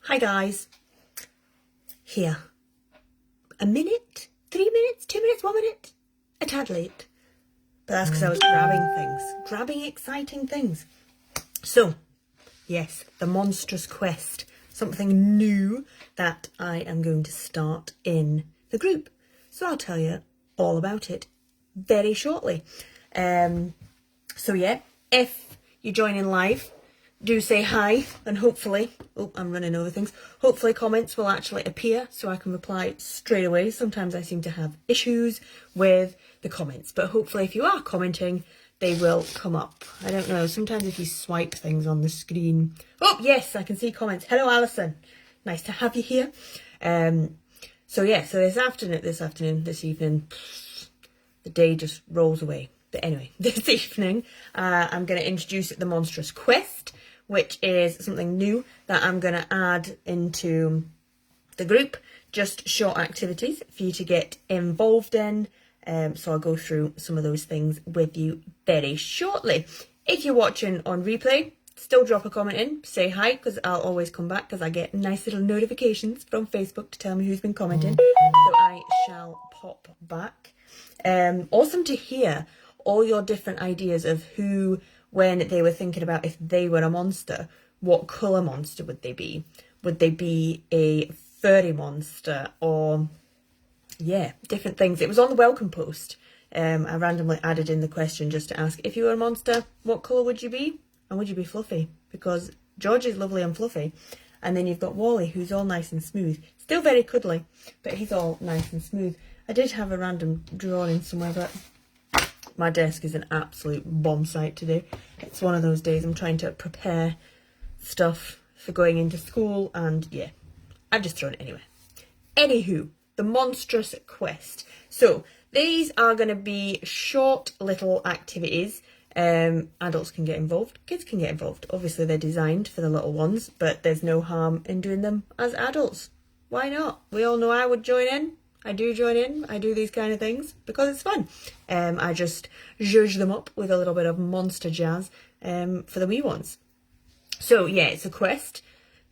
Hi guys. Here. A minute? 3 minutes? 2 minutes? 1 minute? A tad late. But that's because I was grabbing things. Grabbing exciting things. So, yes, the Monstrous Quest. Something new that I am going to start in the group. So I'll tell you all about it very shortly. So yeah, if you join in live, do say hi, and hopefully, oh, I'm running over things, hopefully comments will actually appear so I can reply straight away. Sometimes I seem to have issues with the comments, but hopefully if you are commenting, they will come up. I don't know, sometimes if you swipe things on the screen. Oh, yes, I can see comments. Hello, Alison. Nice to have you here. So yeah, so this evening, the day just rolls away. But anyway, this evening, I'm going to introduce the Monstrous Quest, which is something new that I'm going to add into the group. Just short activities for you to get involved in. So I'll go through some of those things with you very shortly. If you're watching on replay, still drop a comment in, say hi, because I'll always come back because I get nice little notifications from Facebook to tell me who's been commenting. So I shall pop back. Awesome to hear all your different ideas of who, when they were thinking about if they were a monster, what colour monster would they be? Would they be a furry monster or, yeah, different things. It was on the welcome post. I randomly added in the question just to ask, if you were a monster, what colour would you be? And would you be fluffy? Because George is lovely and fluffy. And then you've got Worley, who's all nice and smooth. Still very cuddly, but he's all nice and smooth. I did have a random drawing somewhere, but my desk is an absolute bomb site today. It's one of those days I'm trying to prepare stuff for going into school, and yeah, I've just thrown it anyway. Anywho, the Monstrous Quest. So these are going to be short little activities. Adults can get involved, kids can get involved. Obviously they're designed for the little ones, but there's no harm in doing them as adults. Why not? We all know I would join in. I do join in. I do these kind of things because it's fun. I just zhuzh them up with a little bit of monster jazz for the wee ones. So yeah, it's a quest.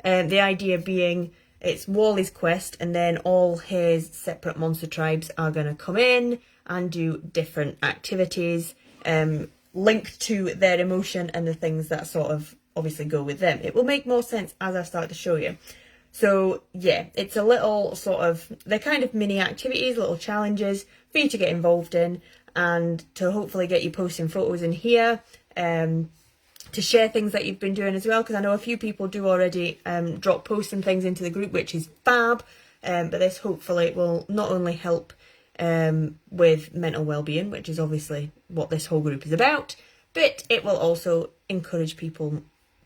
The idea being it's Worley's quest, and then all his separate monster tribes are going to come in and do different activities linked to their emotion and the things that sort of obviously go with them. It will make more sense as I start to show you. So yeah, it's a little sort of, they're kind of mini activities, little challenges for you to get involved in and to hopefully get you posting photos in here, to share things that you've been doing as well, because I know a few people do already drop posts and things into the group, which is fab, but this hopefully will not only help with mental well-being, which is obviously what this whole group is about, but it will also encourage people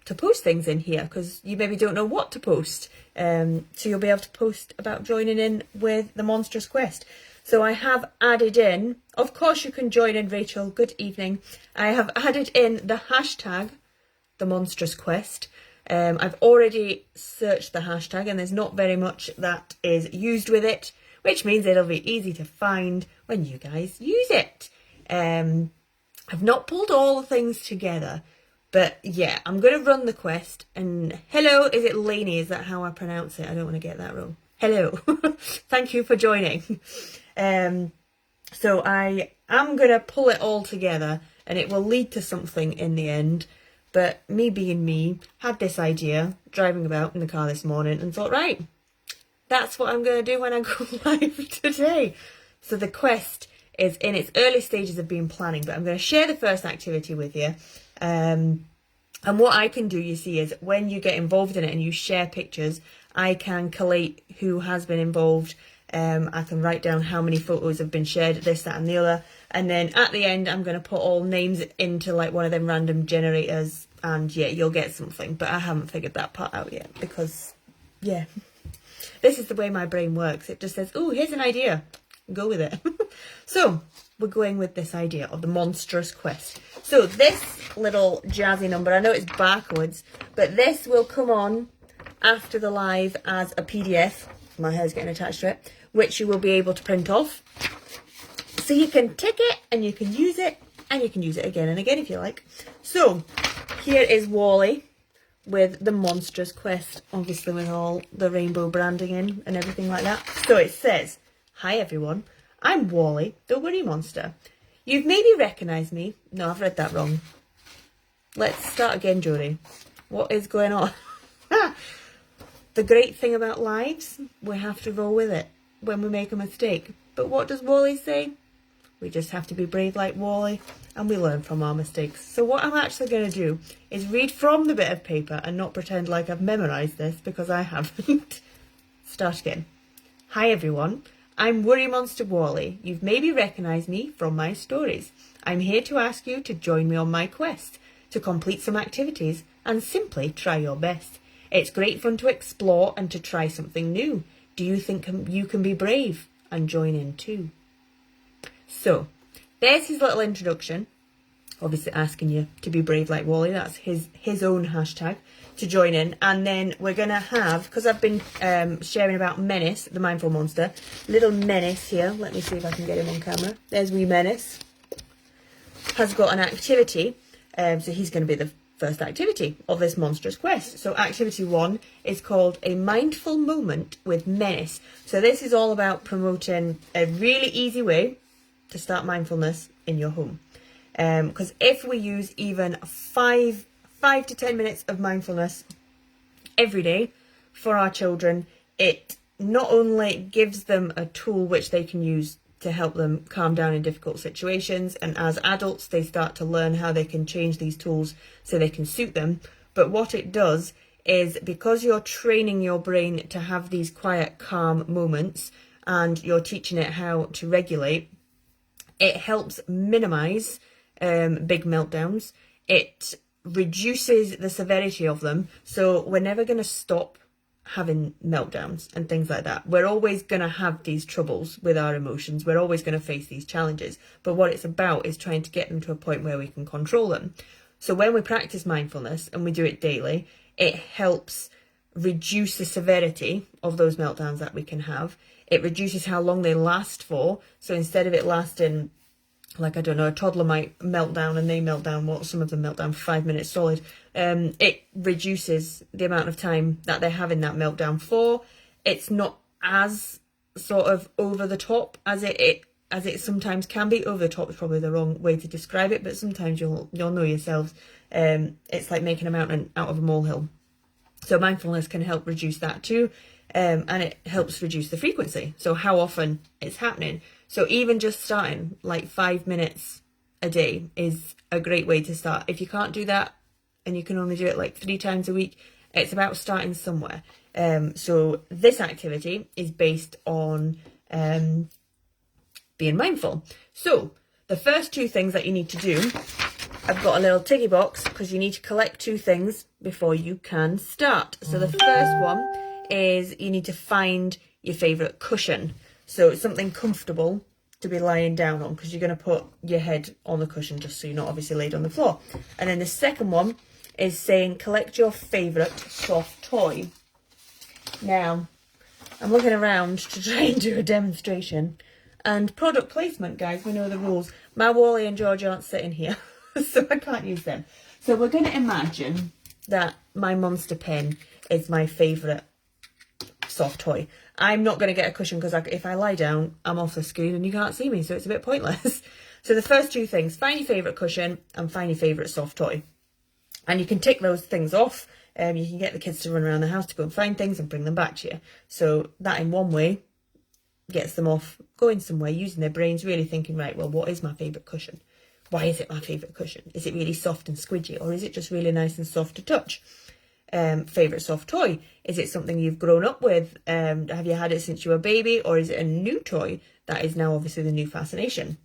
to post things in here because you maybe don't know what to post. So you'll be able to post about joining in with the Monstrous Quest. So I have added in, of course you can join in, Rachel, good evening. I have added in the hashtag, the Monstrous Quest. I've already searched the hashtag and there's not very much that is used with it, which means it'll be easy to find when you guys use it. I've not pulled all the things together, but yeah, I'm going to run the quest. And hello, is it Lainey? Is that how I pronounce it? I don't want to get that wrong. Hello. Thank you for joining. So I am going to pull it all together and it will lead to something in the end. But me being me, had this idea driving about in the car this morning and thought, right, that's what I'm going to do when I go live today. So the quest is in its early stages of being planning, but I'm going to share the first activity with you. And what I can do, you see, is when you get involved in it and you share pictures, I can collate who has been involved. I can write down how many photos have been shared, this, that and the other. And then at the end, I'm going to put all names into like one of them random generators. And yeah, you'll get something. But I haven't figured that part out yet because, yeah, this is the way my brain works. It just says, oh, here's an idea. Go with it. So we're going with this idea of the Monstrous Quest. So this little jazzy number, I know it's backwards, but this will come on after the live as a PDF. My hair's getting attached to it, which you will be able to print off. So you can tick it and you can use it and you can use it again and again if you like. So here is Worley with the Monstrous Quest, obviously with all the rainbow branding in and everything like that. So it says, "Hi everyone, I'm Worley, the Worry Monster. You've maybe recognised me." No, I've read that wrong. Let's start again, Jodie. What is going on? The great thing about lives, we have to roll with it when we make a mistake. But what does Worley say? We just have to be brave like Worley, and we learn from our mistakes. So what I'm actually going to do is read from the bit of paper and not pretend like I've memorised this, because I haven't. Start again. "Hi everyone, I'm Worry Monster Worley. You've maybe recognised me from my stories. I'm here to ask you to join me on my quest, to complete some activities and simply try your best. It's great fun to explore and to try something new. Do you think you can be brave and join in too?" So, there's his little introduction. Obviously asking you to be brave like Worley. That's his own hashtag to join in. And then we're going to have, because I've been sharing about Menace, the mindful monster, little Menace here. Let me see if I can get him on camera. There's wee Menace. Has got an activity. So he's going to be the first activity of this Monstrous Quest. So activity 1 is called A Mindful Moment with Menace. So this is all about promoting a really easy way to start mindfulness in your home. Because if we use even 5 to 10 minutes of mindfulness every day for our children, it not only gives them a tool which they can use to help them calm down in difficult situations, and as adults they start to learn how they can change these tools so they can suit them, but what it does is, because you're training your brain to have these quiet, calm moments and you're teaching it how to regulate, it helps minimise big meltdowns. It reduces the severity of them. So we're never going to stop having meltdowns and things like that. We're always going to have these troubles with our emotions. We're always going to face these challenges. But what it's about is trying to get them to a point where we can control them. So when we practice mindfulness and we do it daily, it helps reduce the severity of those meltdowns that we can have. It reduces how long they last for. So instead of it lasting, like, I don't know, a toddler might melt down and they melt down, what, some of them melt down for 5 minutes solid. It reduces the amount of time that they're having that meltdown for. It's not as sort of over the top as it sometimes can be. Over the top is probably the wrong way to describe it, but sometimes you'll know yourselves. It's like making a mountain out of a molehill. So mindfulness can help reduce that too. And it helps reduce the frequency. So how often it's happening. So even just starting like 5 minutes a day is a great way to start. If you can't do that and you can only do it like 3 times a week, it's about starting somewhere. So this activity is based on being mindful. So the first 2 things that you need to do, I've got a little ticky box because you need to collect 2 things before you can start. So the first one is you need to find your favourite cushion. So it's something comfortable to be lying down on, because you're going to put your head on the cushion just so you're not obviously laid on the floor. And then the second one is saying collect your favourite soft toy. Now, I'm looking around to try and do a demonstration. And product placement, guys, we know the rules. My Worley and George aren't sitting here, so I can't use them. So we're going to imagine that my Monster pen is my favourite soft toy. I'm not going to get a cushion because if I lie down, I'm off the screen and you can't see me, so it's a bit pointless. So the first 2 things, find your favourite cushion and find your favourite soft toy. And you can tick those things off. You can get the kids to run around the house to go and find things and bring them back to you. So that in one way gets them off going somewhere, using their brains, really thinking, right, well, what is my favourite cushion? Why is it my favourite cushion? Is it really soft and squidgy, or is it just really nice and soft to touch? Favourite soft toy, is it something you've grown up with? Have you had it since you were a baby, or is it a new toy that is now obviously the new fascination?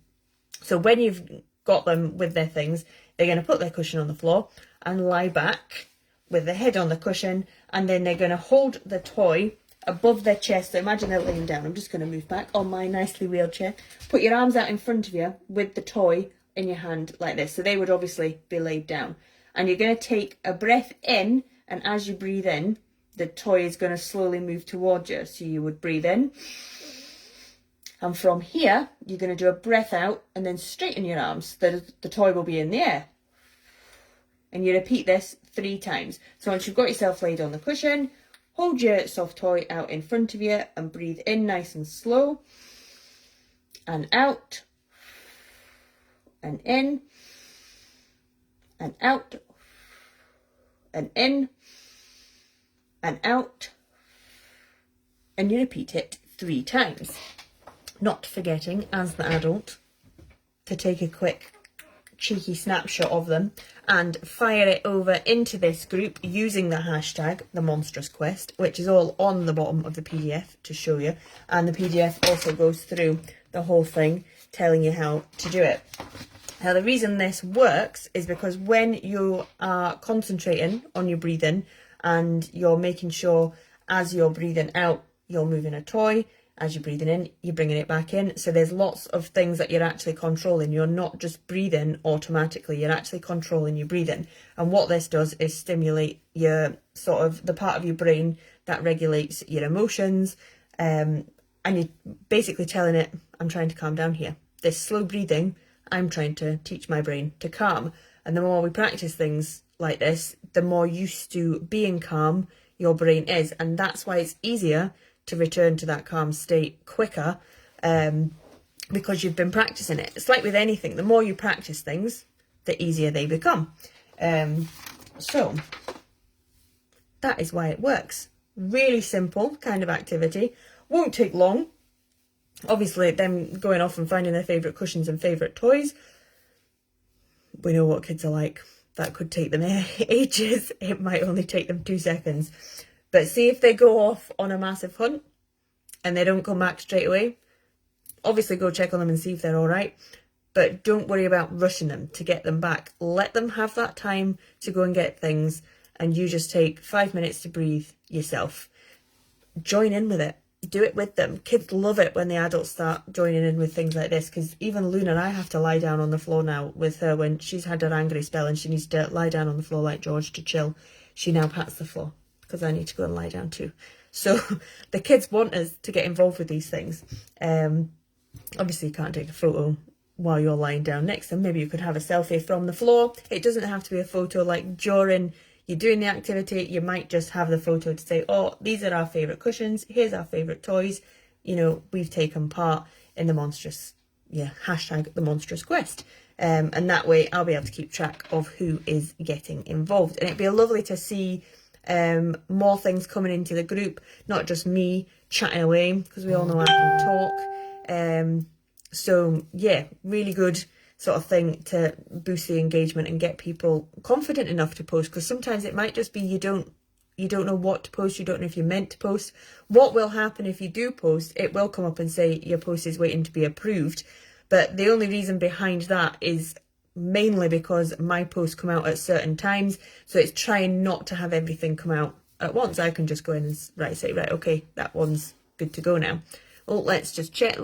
So when you've got them with their things, they're going to put their cushion on the floor and lie back with their head on the cushion, and then they're going to hold the toy above their chest. So imagine they're laying down. I'm just going to move back on my nicely wheeled chair. Put your arms out in front of you with the toy in your hand like this. So they would obviously be laid down, and you're going to take a breath in. And as you breathe in, the toy is going to slowly move towards you. So you would breathe in. And from here, you're going to do a breath out and then straighten your arms so that the toy will be in the air. And you repeat this 3 times. So once you've got yourself laid on the cushion, hold your soft toy out in front of you and breathe in nice and slow. And out. And in. And out. And in. And out. And you repeat it 3 times. Not forgetting, as the adult, to take a quick cheeky snapshot of them and fire it over into this group using the hashtag the Monstrous Quest, which is all on the bottom of the PDF to show you, and the PDF also goes through the whole thing telling you how to do it. Now the reason this works is because when you are concentrating on your breathing and you're making sure as you're breathing out you're moving a toy, as you're breathing in, you're bringing it back in. So there's lots of things that you're actually controlling. You're not just breathing automatically, you're actually controlling your breathing. And what this does is stimulate your sort of the part of your brain that regulates your emotions. And you're basically telling it, I'm trying to calm down here. This slow breathing, I'm trying to teach my brain to calm. And the more we practice things like this, the more used to being calm your brain is. And that's why it's easier to return to that calm state quicker, because you've been practicing it. It's like with anything, the more you practice things, the easier they become. So that is why it works. Really simple kind of activity. Won't take long. Obviously, them going off and finding their favourite cushions and favourite toys, we know what kids are like. That could take them ages. It might only take them 2 seconds. But see if they go off on a massive hunt and they don't come back straight away. Obviously go check on them and see if they're all right. But don't worry about rushing them to get them back. Let them have that time to go and get things. And you just take 5 minutes to breathe yourself. Join in with it. Do it with them. Kids love it when the adults start joining in with things like this. Because even Luna, I have to lie down on the floor now with her when she's had her angry spell and she needs to lie down on the floor like George to chill. She now pats the floor, because I need to go and lie down too. So the kids want us to get involved with these things. Obviously you can't take a photo while you're lying down next to them. Maybe you could have a selfie from the floor. It doesn't have to be a photo like during you're doing the activity. You might just have the photo to say, oh, these are our favourite cushions. Here's our favourite toys. You know, we've taken part in the hashtag the Monstrous Quest. And that way I'll be able to keep track of who is getting involved. And it'd be lovely to see more things coming into the group, not just me chatting away, because we all know I can talk. So yeah, really good sort of thing to boost the engagement and get people confident enough to post, because sometimes it might just be you don't know what to post, you don't know if you're meant to post. What will happen if you do post, it will come up and say your post is waiting to be approved, but the only reason behind that is mainly because my posts come out at certain times, so it's trying not to have everything come out at once. I can just go in and say, right, okay, that one's good to go now. Well, let's just check.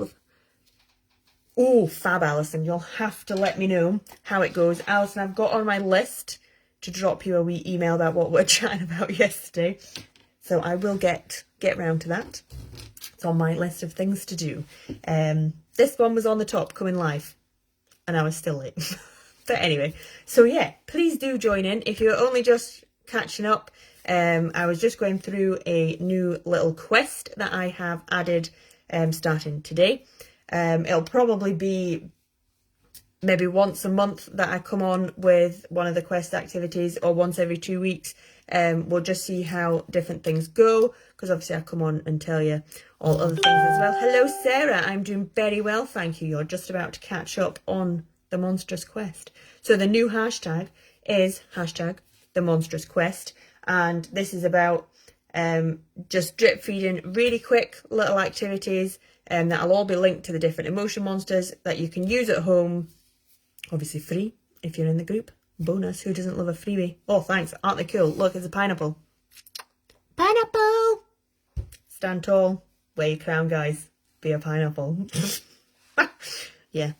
Oh, fab, Alison. You'll have to let me know how it goes. Alison, I've got on my list to drop you a wee email about what we're chatting about yesterday, so I will get round to that. It's on my list of things to do. This one was on the top, coming live, and I was still late. But anyway, so yeah, please do join in. If you're only just catching up, I was just going through a new little quest that I have added starting today. It'll probably be maybe once a month that I come on with one of the quest activities, or once every 2 weeks. We'll just see how different things go, because obviously I come on and tell you all other things as well. Hello, Sarah. I'm doing very well, thank you. You're just about to catch up on the Monstrous Quest. So the new hashtag is hashtag the Monstrous Quest, and this is about just drip feeding really quick little activities that'll all be linked to the different emotion monsters that you can use at home, obviously free if you're in the group. Bonus, who doesn't love a freebie? Oh, thanks, aren't they cool? Look, it's a pineapple. Pineapple! Stand tall, wear your crown, guys. Be a pineapple. Yeah,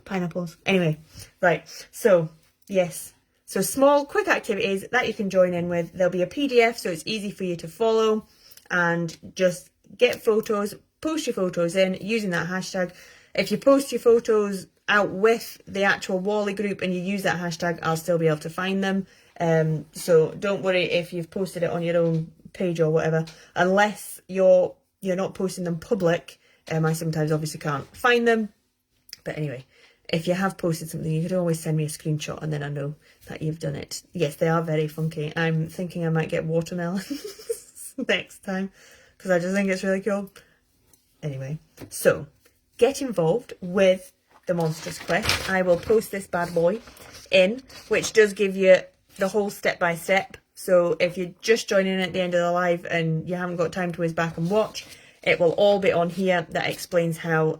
pineapples. Anyway, right, so yes, so small quick activities that you can join in with. There'll be a PDF, so it's easy for you to follow, and just get photos, post your photos in using that hashtag. If you post your photos out with the actual Worley group and you use that hashtag, I'll still be able to find them. So don't worry if you've posted it on your own page or whatever, unless you're not posting them public. I sometimes obviously can't find them. But anyway, if you have posted something, you could always send me a screenshot and then I know that you've done it. Yes, they are very funky. I'm thinking I might get watermelons next time because I just think it's really cool. Anyway, so get involved with the Monstrous Quest. I will post this bad boy in, which does give you the whole step-by-step. So if you're just joining at the end of the live and you haven't got time to whiz back and watch, it will all be on here. That explains how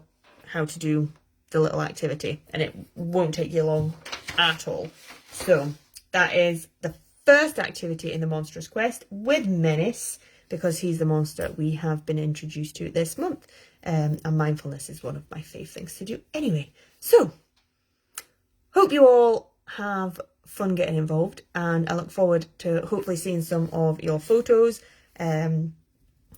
to do the little activity, and it won't take you long at all. So that is the first activity in the Monstrous Quest with Menace, because he's the monster we have been introduced to this month. And mindfulness is one of my fave things to do anyway. So hope you all have fun getting involved, and I look forward to hopefully seeing some of your photos. Don't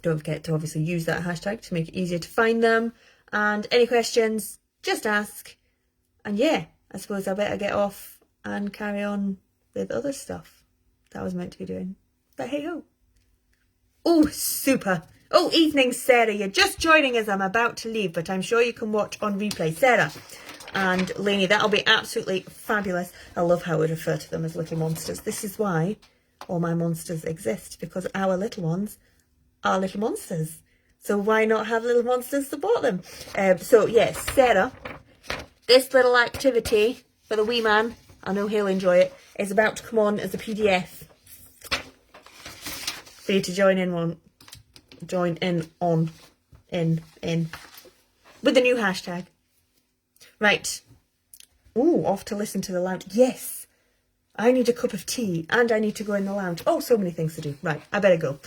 forget to obviously use that hashtag to make it easier to find them, and any questions, just ask. And yeah, I suppose I better get off and carry on with other stuff that I was meant to be doing. But hey ho. Oh, super. Oh, evening, Sarah. You're just joining as I'm about to leave, but I'm sure you can watch on replay. Sarah and Lainey, that'll be absolutely fabulous. I love how we refer to them as little monsters. This is why all my monsters exist, because our little ones are little monsters. So why not have little monsters support them? So yes, Sarah, this little activity for the wee man, I know he'll enjoy it, is about to come on as a PDF for you to join in with the new hashtag. Right. Ooh, off to listen to the lounge. Yes, I need a cup of tea and I need to go in the lounge. Oh, so many things to do. Right, I better go.